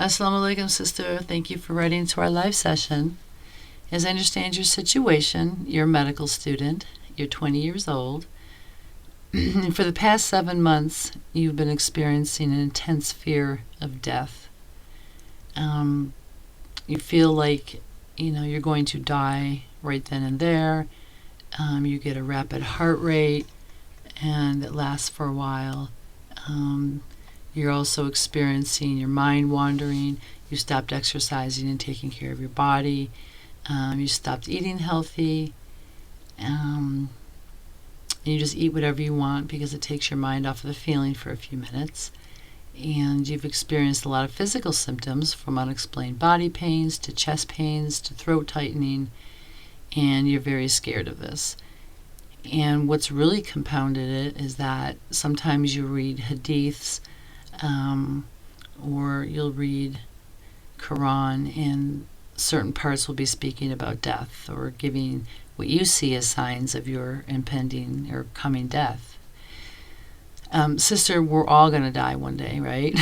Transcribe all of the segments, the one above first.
Assalamu alaikum, sister. Thank you for writing to our live session. As I understand your situation, you're a medical student. You're 20 years old. And for the past 7 months, you've been experiencing an intense fear of death. You feel like, you're going to die right then and there. You get a rapid heart rate, and it lasts for a while. You're also experiencing your mind wandering. You stopped exercising and taking care of your body. You stopped eating healthy. And you just eat whatever you want because it takes your mind off of the feeling for a few minutes. And you've experienced a lot of physical symptoms, from unexplained body pains to chest pains to throat tightening, and you're very scared of this. And what's really compounded it is that sometimes you read Hadiths, or you'll read Quran, and certain parts will be speaking about death or giving what you see as signs of your impending or coming death. Sister, we're all going to die one day, right?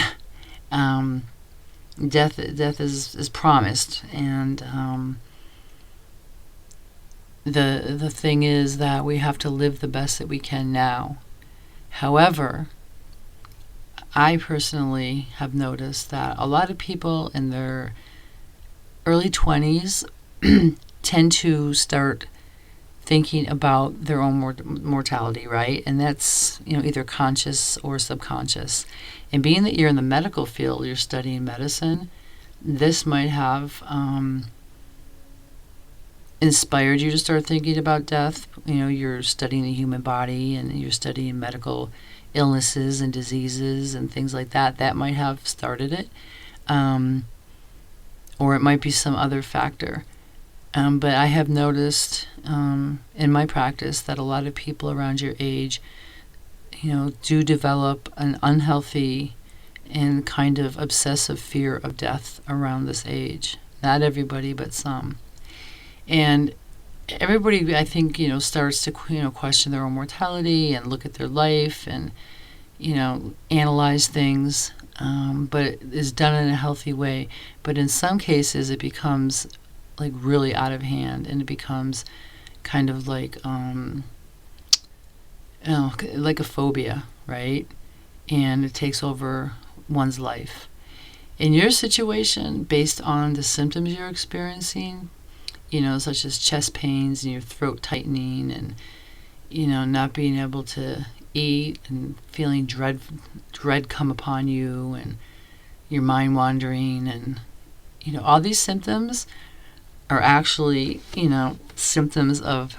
Death is promised, and the thing is that we have to live the best that we can now. However, I personally have noticed that a lot of people in their early 20s tend to start thinking about their own mortality, right? And that's, either conscious or subconscious. And being that you're in the medical field, you're studying medicine, this might have inspired you to start thinking about death. You're studying the human body and you're studying medical illnesses and diseases and things like that. That might have started it. Or it might be some other factor. But I have noticed in my practice that a lot of people around your age, do develop an unhealthy and kind of obsessive fear of death around this age. Not everybody, but some. And everybody, I think, starts to, question their own mortality and look at their life and, analyze things, but it is done in a healthy way. But in some cases, it becomes like really out of hand, and it becomes kind of like a phobia, right? And it takes over one's life. In your situation, based on the symptoms you're experiencing, such as chest pains and your throat tightening and, not being able to eat and feeling dread come upon you and your mind wandering and, all these symptoms are actually, symptoms of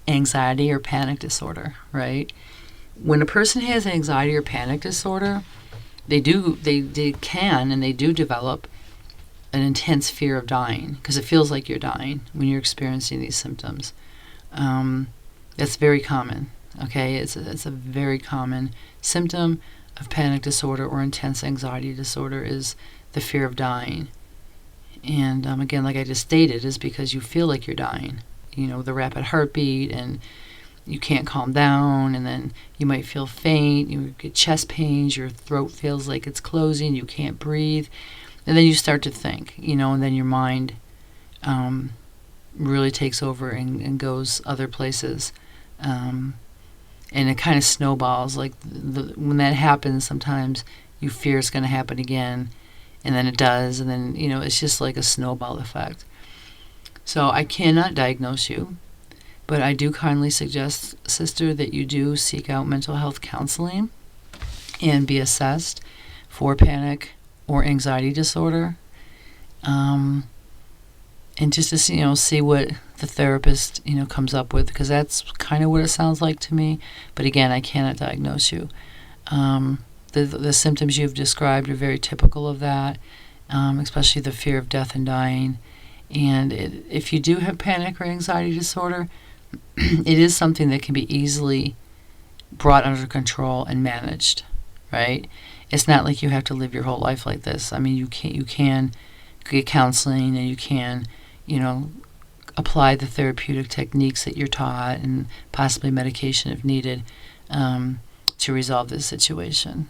anxiety or panic disorder, right? When a person has anxiety or panic disorder, they can and they do develop an intense fear of dying because it feels like you're dying when you're experiencing these symptoms. That's very common, okay? It's a very common symptom of panic disorder or intense anxiety disorder is the fear of dying. And again, like I just stated, is because you feel like you're dying. The rapid heartbeat, and you can't calm down, and then you might feel faint, you get chest pains, your throat feels like it's closing, you can't breathe. And then you start to think, and then your mind really takes over and goes other places. And it kind of snowballs. Like when that happens, sometimes you fear it's going to happen again, and then it does, and then, it's just like a snowball effect. So I cannot diagnose you, but I do kindly suggest, sister, that you do seek out mental health counseling and be assessed for panic or anxiety disorder, and just to see what the therapist comes up with, because that's kind of what it sounds like to me. But again, I cannot diagnose you. The symptoms you've described are very typical of that, especially the fear of death and dying. And if you do have panic or anxiety disorder, it is something that can be easily brought under control and managed, right? It's not like you have to live your whole life like this. I mean, you can get counseling, and you can, apply the therapeutic techniques that you're taught, and possibly medication if needed, to resolve this situation.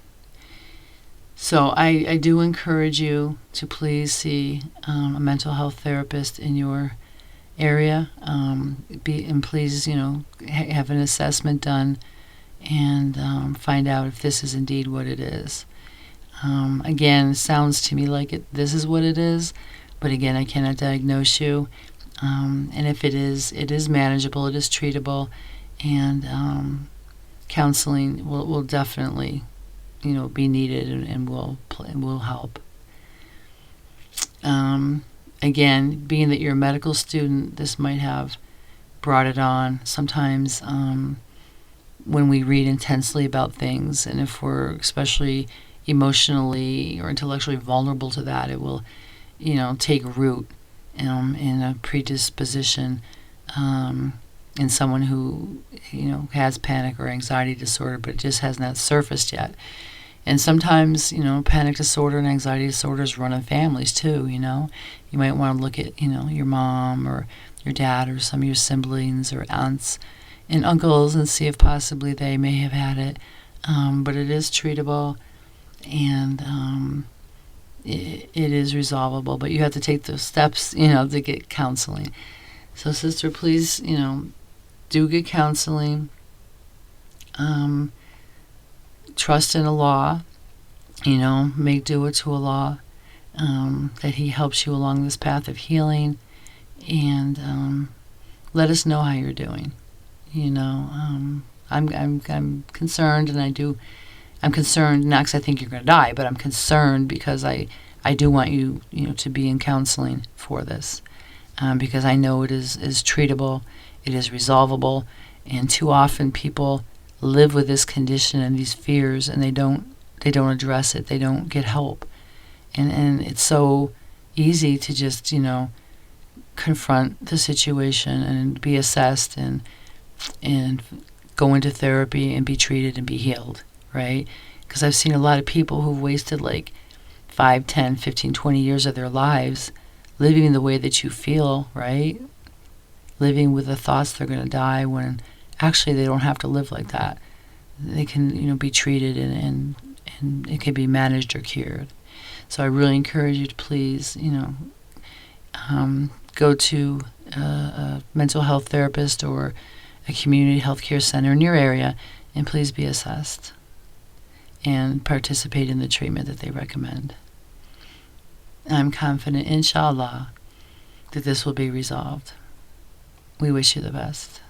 So I do encourage you to please see a mental health therapist in your area. And please, have an assessment done and find out if this is indeed what it is. Again, it sounds to me like this is what it is, but again, I cannot diagnose you. And if it is manageable, it is treatable, and counseling will definitely, be needed and will help. Again, being that you're a medical student, this might have brought it on. Sometimes when we read intensely about things, and if we're especially emotionally or intellectually vulnerable to that, it will, take root in a predisposition in someone who, has panic or anxiety disorder, but it just has not surfaced yet. And sometimes, panic disorder and anxiety disorders run in families too, You might want to look at, your mom or your dad or some of your siblings or aunts and uncles and see if possibly they may have had it. But it is treatable, and it is resolvable, but you have to take those steps, to get counseling. So, sister, please, do get counseling. Trust in Allah, make do with to Allah, that He helps you along this path of healing, and let us know how you're doing. I'm concerned, and I'm concerned not because I think you're going to die, but I'm concerned because I do want you, to be in counseling for this, because I know it is treatable, it is resolvable, and too often people live with this condition and these fears, and they don't address it, they don't get help, and it's so easy to just confront the situation and be assessed and go into therapy and be treated and be healed, right? Because I've seen a lot of people who've wasted like 5, 10, 15, 20 years of their lives living the way that you feel, right? Living with the thoughts they're going to die, when actually they don't have to live like that. They can, be treated, and it can be managed or cured. So I really encourage you to please, go to a mental health therapist or a community health care center in your area, and please be assessed and participate in the treatment that they recommend. I'm confident, inshallah, that this will be resolved. We wish you the best.